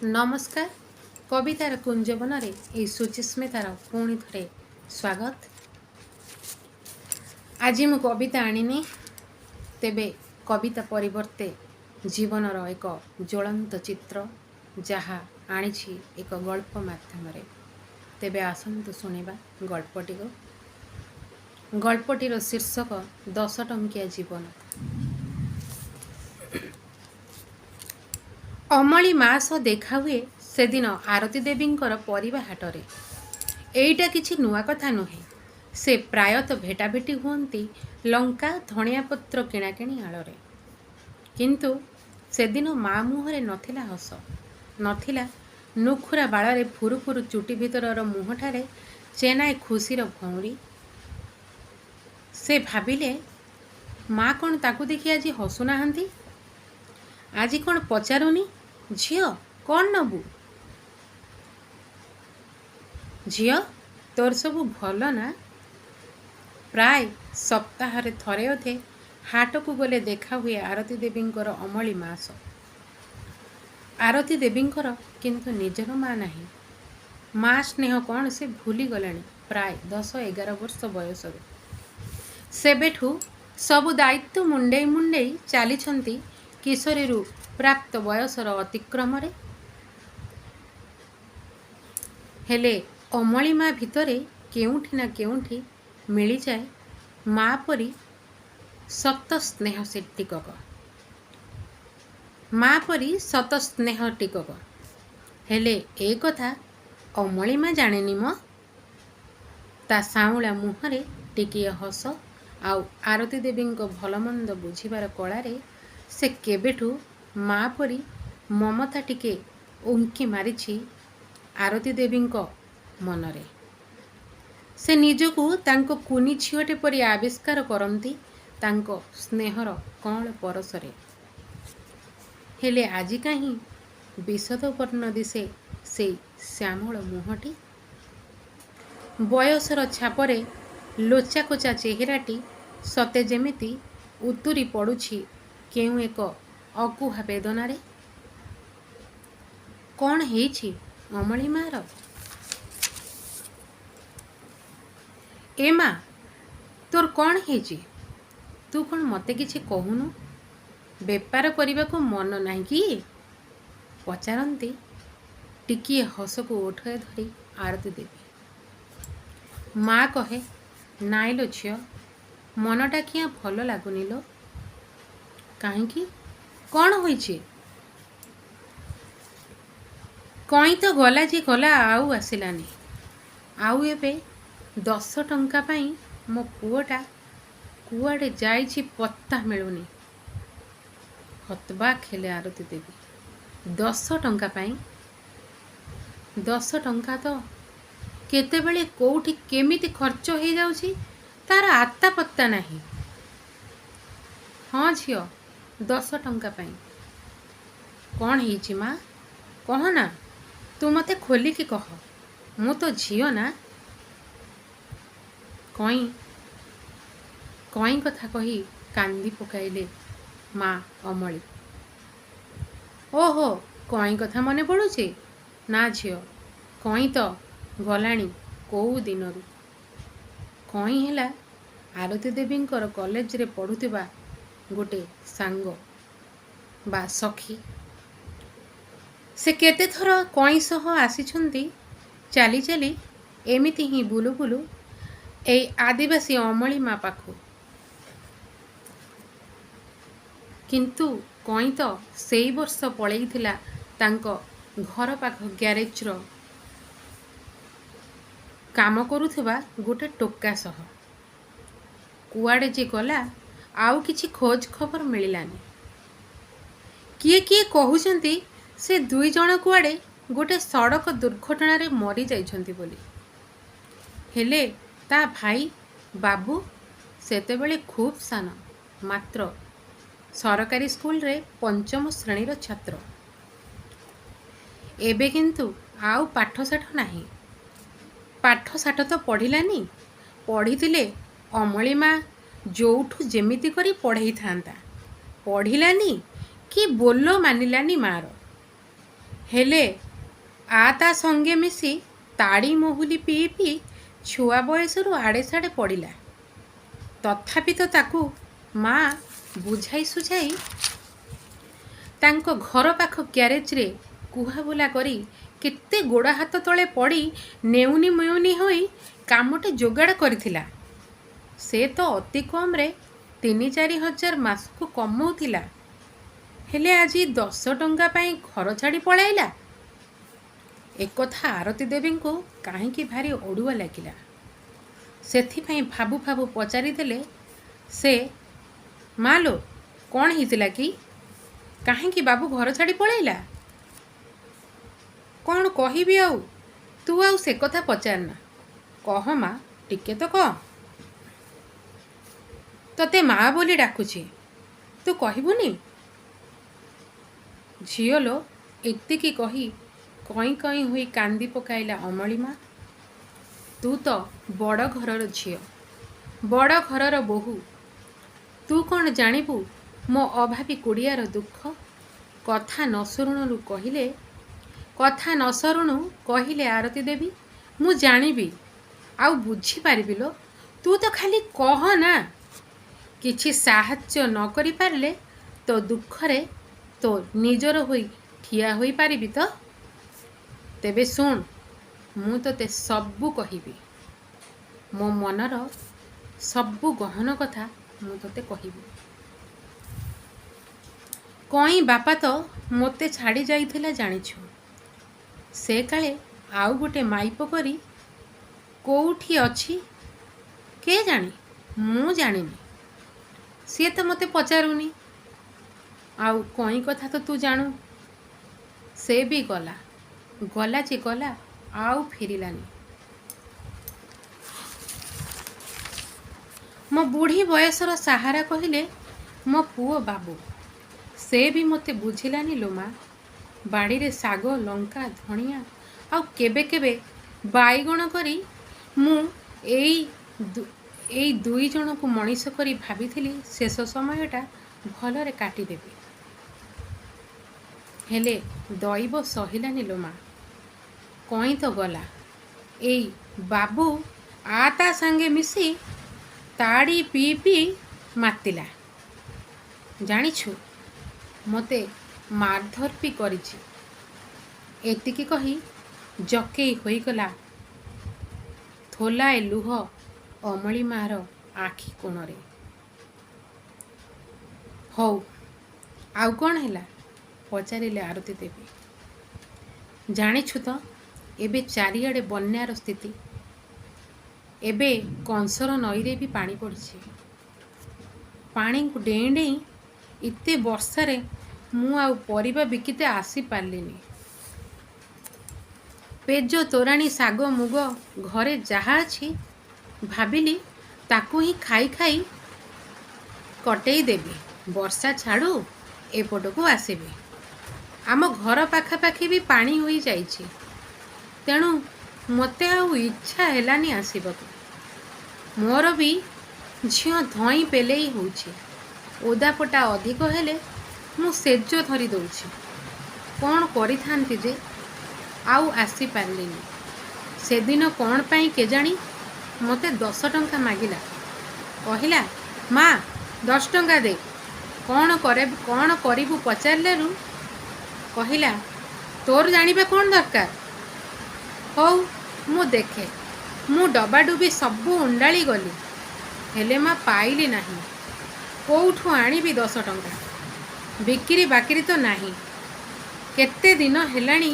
नमस्कार। कवितार कुंजवन ये सुचिस्मितार पुणी थे स्वागत। आज मु कविता आनिनी, तेबे कविता परिवर्ते जीवनर एक ज्वलंत चित्र जहा आनी एक गल्प माध्यम। तेबे आसंतु सुनिबा गल्पटी को। गल्पटीर शीर्षक 10 टंकिया जीवन। अमली मास देखा हुए से दिन आरती देवींकर परिबा हाटरे। एईटा किछि नुआ कथा नुहे। से प्रायत भेटाभेटी हुअंती लंका धनिया पत्र किणाकिणी आड़े। किंतु से दिन माँ मुहरे नथिला हस, नथिला नुखुरा बाଳରେ फुरु फुरु चुटी भितरर मुहठारे चेनाए खुशीर भौरी। से भाबिले माँ कौन ताकू देखि आज हसुनाहांती। आज कौन पचारुनी, झियो कौन नबू? झियो तोर सबू भल ना? प्राय सप्ताहरे थरे अधे हाट को गले देखा हुए आरती देवींकर अमली मास। आरती देवींकर किंतु निजर माँ नहीं। माँ स्नेह कौन से भूली गलानी प्राय 10-11 वर्ष बयस। सेबेठू सबु दायित्व मुंडेई मुंडेई चलीछंती किशोरी प्राप्त बयसर अतिक्रम। हेले अमली माँ भितरे केउठी ना केउठी मिली जाए माँ परी सत स्नेह से टिकक, माँ परी सत स्नेह टिकक। हेले ए कथा अमली माँ जानेनी म। ता साउला मुहरे टिकिए हस आउ आरती देवी भलमंद बुझिबार कलारे से केबेठू माँ परी ममता टिके उंकी मारिछि आरती देवी मनरे। से निजकू तांको कुनी झियोटे परी आविष्कार करती तांको स्नेहर कौन परसरे। हेले आजि काहीं विशद वर्ण दिशे से श्यामल मुहटी। बयसर छापरे लोचा कोचा चेहराटी सते जेमिति उतुरी पड़ुछि केउ एक अकुहा वेदनारे। कौन हेछि अमली मार? ए माँ तोर कौन हेछि? तू कौन मते किछि कहूनु? बेपार करने को मन नहीं कि? पचारती टिकिए हस को ओठे धरी आरती देवी। माँ कहे, नाई लो झियो, मनटा किया भल लगुनि लो। कहीं कौन होइछि? कई तो गला जी गला आउ आसिलानी। आउ एबे 10 टंका पाई मो पुओटा कुआडे जाइछि पत्ता मिलुनी। हतबाक हेले आरती देवी। 10 टंका पाई? 10 टंका तो केतेबेले कोउठी केमिति खर्च हो जाउछि तार आत्ता पत्ता नहीं। हाँ झियो 10 टंका पाई। कौन हेछि माँ कह ना, तू मते खोलिकी कह, मु तो झियो ना। कई कई कथा कही कांदी पकाइले माँ अमली। ओहो कई कथा मने पड़ुछि ना झियो? कई तो गलाणी कोउ दिनरू। कई हेला आरती देवींकर कॉलेज रे पढ़ुथिबा गोटे सांग बा सखी। से केते थर कई सह आसीछंती चाली चाली एमिति ही बुलु बुलु ए आदिवासी अमली माँ पाखु। किंतु कई तो सेई वर्ष पलैथिला तांको घर पाख ग्यारेजर काम करुथिबा गोटे टोका सह। कुआडे जे गला आउ किछि खोज खबर मिलिलानी। किए किए कहउछंती से 2 जण कुआडे गोटे सड़क दुर्घटना रे मरी जाइछंती बोली। हेले ता भाई बाबू सेतेबेले खूब सान, मात्र सरकारी स्कूल रे 5म श्रेणीर छात्र। एबे किंतु आउ पाठशाठ नाही। पाठशाठ तो पढ़िलानी। पढ़िथिले अमली माँ जोठू जेमिति करी पढ़ई थांता। पढ़िलानी कि बोलो मानिलानी मार। ହେଲେ ତା ସଙ୍ଗେ ମିଶି ତାଡ଼ି ମହୁଲି ପିଇ ପିଇ ଛୁଆ ବୟସରୁ ଆଡ଼େ ସାଡ଼େ ପଡ଼ିଲା। ତଥାପି ତ ତାକୁ ମା ବୁଝାଇ ସୁଝାଇ ତାଙ୍କ ଘର ପାଖ ଗ୍ୟାରେଜରେ କୁହାବୁଲା କରି କେତେ ଗୋଡ଼ ହାତ ତଳେ ପଡ଼ି ନେଉନି ମେଉନି ହୋଇ କାମଟେ ଯୋଗାଡ଼ କରିଥିଲା। ସେ ତ ଅତି କମ୍ରେ 3-4 ହଜାର ମାସକୁ କମଉଥିଲା। ହେଲେ ଆଜି 10 ଟଙ୍କା ପାଇଁ ଘର ଛାଡ଼ି ପଳାଇଲା। ଏକଥା ଆରତୀ ଦେବୀଙ୍କୁ କାହିଁକି ଭାରି ଅଡ଼ୁଆ ଲାଗିଲା। ସେଥିପାଇଁ ଭାବୁ ଭାବୁ ପଚାରିଦେଲେ ସେ, ମାଲୋ କ'ଣ ହେଇଥିଲା କି? କାହିଁକି ବାବୁ ଘର ଛାଡ଼ି ପଳାଇଲା? କ'ଣ କହିବି ଆଉ, ତୁ ଆଉ ସେ କଥା ପଚାରନା। କହ ମା, ଟିକେ ତ କହ। ତତେ ମା ବୋଲି ଡାକୁଛି, ତୁ କହିବୁନି? ଝିଅଲୋ, ଏତିକି କହି କଇଁ କଇଁ ହୋଇ କାନ୍ଦି ପକାଇଲା ଅମଳିମା। ତୁ ତ ବଡ଼ ଘରର ଝିଅ, ବଡ଼ ଘରର ବୋହୂ। ତୁ କ'ଣ ଜାଣିବୁ ମୋ ଅଭାବୀ କୁଡ଼ିଆର ଦୁଃଖ? କଥା ନ ସରୁଣୁ କହିଲେ ଆରତୀ ଦେବୀ, ମୁଁ ଜାଣିବି ଆଉ ବୁଝିପାରିବି ଲୋ। ତୁ ତ ଖାଲି କହ ନା। କିଛି ସାହାଯ୍ୟ ନ କରିପାରିଲେ ତୋ ଦୁଃଖରେ ତୋ ନିଜର ହୋଇ ଠିଆ ହୋଇପାରିବି ତ? ତେବେ ଶୁଣ, ମୁଁ ତୋତେ ସବୁ କହିବି। ମୋ ମନର ସବୁ ଗହନ କଥା ମୁଁ ତୋତେ କହିବି। କଇଁ ବାପା ତ ମୋତେ ଛାଡ଼ି ଯାଇଥିଲା ଜାଣିଛୁ। ସେ କାଳେ ଆଉ ଗୋଟେ ମାଇପ କରି କୋଉଠି ଅଛି କେଜାଣି, ମୁଁ ଜାଣିନି। ସିଏ ତ ମୋତେ ପଚାରୁନି। ଆଉ କଇଁ କଥା ତ ତୁ ଜାଣୁ। ସେ ବି ଗଲା ଯେ ଗଲା, ଆଉ ଫେରିଲାନି। ମୋ ବୁଢ଼ୀ ବୟସର ସାହାରା କହିଲେ ମୋ ପୁଅ ବାବୁ। ସେ ବି ମୋତେ ବୁଝିଲାନି ଲୋ ମା। ବାଡ଼ିରେ ଶାଗ, ଲଙ୍କା, ଧଣିଆ ଆଉ କେବେ କେବେ ବାଇଗଣ କରି ମୁଁ ଏଇ 2 ଜଣକୁ ମଣିଷ କରି ଭାବିଥିଲି ଶେଷ ସମୟଟା ଭଲରେ କାଟିଦେବି। ହେଲେ ଦଇବ ସହିଲାନି ଲୋ ମା। କଇଁ ତ ଗଲା। ଏଇ ବାବୁ ତା ସାଙ୍ଗେ ମିଶି ତାଡ଼ି ପିଇ ପିଇ ମାତିଲା। ଜାଣିଛୁ, ମୋତେ ମାରଧର ବି କରିଛି। ଏତିକି କହି ଜକେଇ ହୋଇଗଲା ଥୋଲାଏ ଲୁହ ଅମଳିମାର ଆଖି କୋଣରେ। ହଉ, ଆଉ କ'ଣ ହେଲା? ପଚାରିଲେ ଆରତୀ ଦେବୀ। ଜାଣିଛୁ ତ, ଏବେ ଚାରିଆଡ଼େ ବନ୍ୟାର ସ୍ଥିତି। ଏବେ କଂସର ନଈରେ ବି ପାଣି ପଡ଼ିଛି। ପାଣିକୁ ଡେଇଁ ଡେଇଁ ଏତେ ବର୍ଷାରେ ମୁଁ ଆଉ ପରିବା ବିକିତେ ଆସିପାରିଲିନି। ପେଜ, ତୋରାଣୀ, ଶାଗ, ମୁଗ ଘରେ ଯାହା ଅଛି ଭାବିଲି ତାକୁ ହିଁ ଖାଇ ଖାଇ କଟେଇ ଦେବି। ବର୍ଷା ଛାଡ଼ୁ ଏପଟକୁ ଆସିବି। ଆମ ଘର ପାଖାପାଖି ବି ପାଣି ହୋଇଯାଇଛି। ତେଣୁ ମୋତେ ଆଉ ଇଚ୍ଛା ହେଲାନି ଆସିବାକୁ। ମୋର ବି ଝିଅ ଧଇଁ ପେଲେଇ ହେଉଛି। ଓଦାପଟା ଅଧିକ ହେଲେ ମୁଁ ସେଜ ଧରି ଦେଉଛି। କ'ଣ କରିଥାନ୍ତି ଯେ ଆଉ ଆସିପାରିଲିନି। ସେଦିନ କ'ଣ ପାଇଁ କେଜାଣି ମୋତେ 10 ଟଙ୍କା ମାଗିଲା। କହିଲା, ମା 10 ଟଙ୍କା ଦେ। କ'ଣ କରିବୁ ପଚାରିଲାରୁ କହିଲା, ତୋର ଜାଣିବା କ'ଣ ଦରକାର? ହଉ ମୁଁ ଦେଖେ। ମୁଁ ଡବାଡୁବି ସବୁ ଉଣ୍ଡାଳି ଗଲି। ହେଲେ ମା ପାଇଲି ନାହିଁ। କୋଉଠୁ ଆଣିବି 10 ଟଙ୍କା? ବିକ୍ରି ବାକିରି ତ ନାହିଁ। କେତେ ଦିନ ହେଲାଣି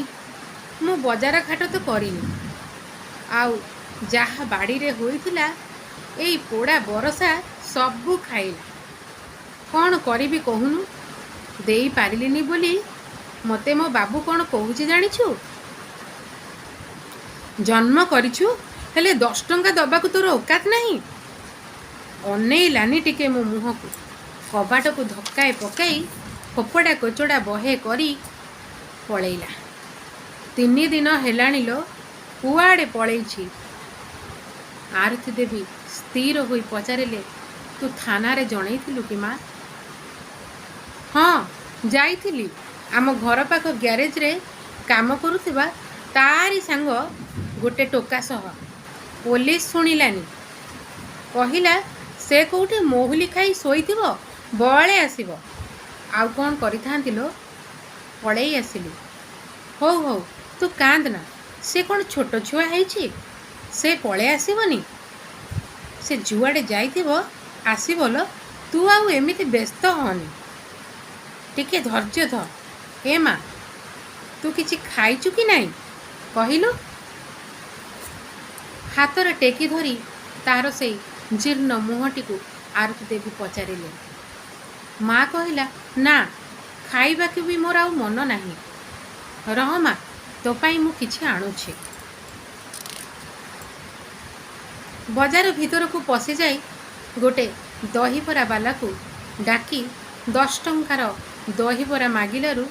ମୁଁ ବଜାର ଘାଟ ତ କରିନି। ଆଉ ଯାହା ବାଡ଼ିରେ ହୋଇଥିଲା ଏଇ ପୋଡ଼ା ବରଷା ସବୁ ଖାଇଲା। କ'ଣ କରିବି କହୁନୁ? ଦେଇପାରିଲିନି ବୋଲି ମୋତେ ମୋ ବାବୁ କ'ଣ କହୁଛି ଜାଣିଛୁ? ଜନ୍ମ କରିଛୁ, ହେଲେ 10 ଟଙ୍କା ଦବାକୁ ତୋର ଔକାତ ନାହିଁ। ଅନେଇଲାନି ଟିକେ ମୋ ମୁହଁକୁ। କବାଟକୁ ଧକ୍କାଏ ପକାଇ ଫୋପଡ଼ା କୋଚଡ଼ା ବହେ କରି ପଳେଇଲା। 3 ଦିନ ହେଲାଣି ଲୋ, କୁଆଡ଼େ ପଳେଇଛି? ଆରତୀ ଦେବୀ ସ୍ଥିର ହୋଇ ପଚାରିଲେ, ତୁ ଥାନାରେ ଜଣେଇଥିଲୁ କି ମା? ହଁ, ଯାଇଥିଲି। ଆମ ଘର ପାଖ ଗ୍ୟାରେଜରେ काम करुवा तारी सांग गोटे टोका सह पुलिस शुणिलानी कहला से कौटे महुली खाई शोइथिब बळे आसिब आउ कौन करिथांतिलो पळेई आसिली। हौ हौ तू कांदना से कौन छोट छुआ है से पळे आसिबनी से जुआड़े जाइथिबो आसिबलो तू आउ एमिति व्यस्त होनी टिके धैर्य ध। ए माँ तू किछि खाइचु कि नहीं कहिलु। हाथर टेकी धरी तार से जीर्ण मुहटी को आरती देवी पचारिले। माँ कहला ना खाइबा के भी मोर आउ मन नाही रह माँ तो पाई मु किछि आणुछि। बजार भीतर को पशि जाई गोटे दहीबरा बाला को डाकी 10 टंकार दहीबरा मागिलारू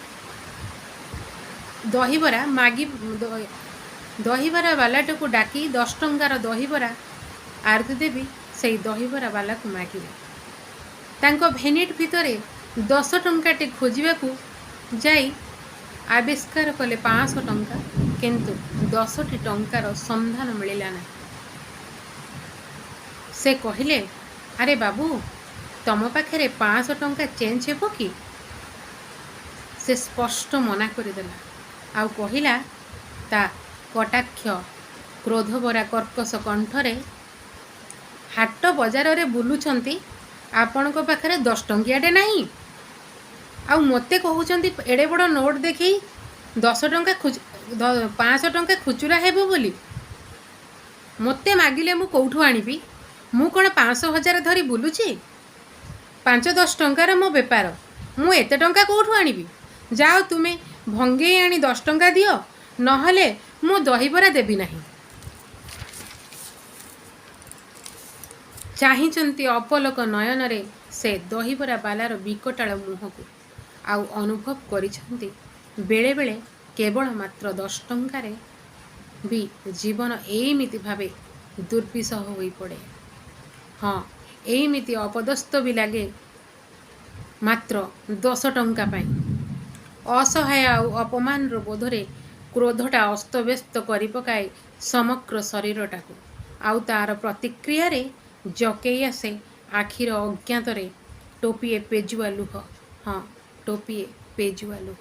दहीबरा बालाटा को डाकी 10 टंकार दहीबरा आरती देवी से दहीबरा बाला को मागिले। तांको भेनिट भितरे 10 टंकाटे खोजिबा को जाई आविष्कार कले 500 टंका किंतु 10टी टंकार संधान मिलिला ना। से कहले अरे बाबू तम पाखे 500 टंका चेंज हेबो कि से स्पष्ट मना करदेला आउ कहला ता कटाक्ष क्रोधभरा कर्कश कंठरे हाट बजार रे बुलुछंती आपण को पाखे 10 टंकियाटे नहीं आउ मते कहउछंती एडे बड़ नोट देखी 10 टंका 500 टंका खुचुरा हेबो बोली मते मागिले मु कोठू आनिबी मु कौन 500,000 धरी बुलुची 5-10 टंकार मो बेपार मु एते टंका कोठू आनिबी जाओ तुमे भंगेई आनी 10 टंका दियो नहले मु दहीबरा देबी नहीं। चाहिचंती अपलक नयन रे से दहीबरा बालार विकटाल मुह को आउ अनुभव करिछंती बेले बेले केवल मात्र 10 टंकारे भी जीवन एमिति भावे दुर्विसह होई पड़े। हाँ एमिति अपदस्थ भी लगे मात्र 10 टंका पाई असहाय आउ अपमान बोधरे क्रोधटा अस्तव्यस्त करि पकाए समग्र शरीरटा को आउ तार प्रतिक्रिया रे जकेई आसे आखिर अज्ञात रे टोपीए पेजुआ लुह। हाँ टोपीए पेजुआ लुह।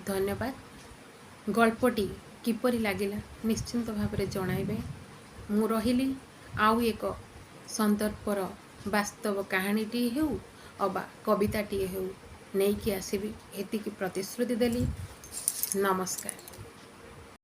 धन्यवाद। गल्पटी किपरि लागिला निश्चिंत भाव जणाइबे। मु रहिली आउ एक संदर्भर वास्तव कहानीटी हेउ अबा कविताटी हेउ नहीं कि आसबि एतिकी प्रतिश्रुति देली। नमस्कार।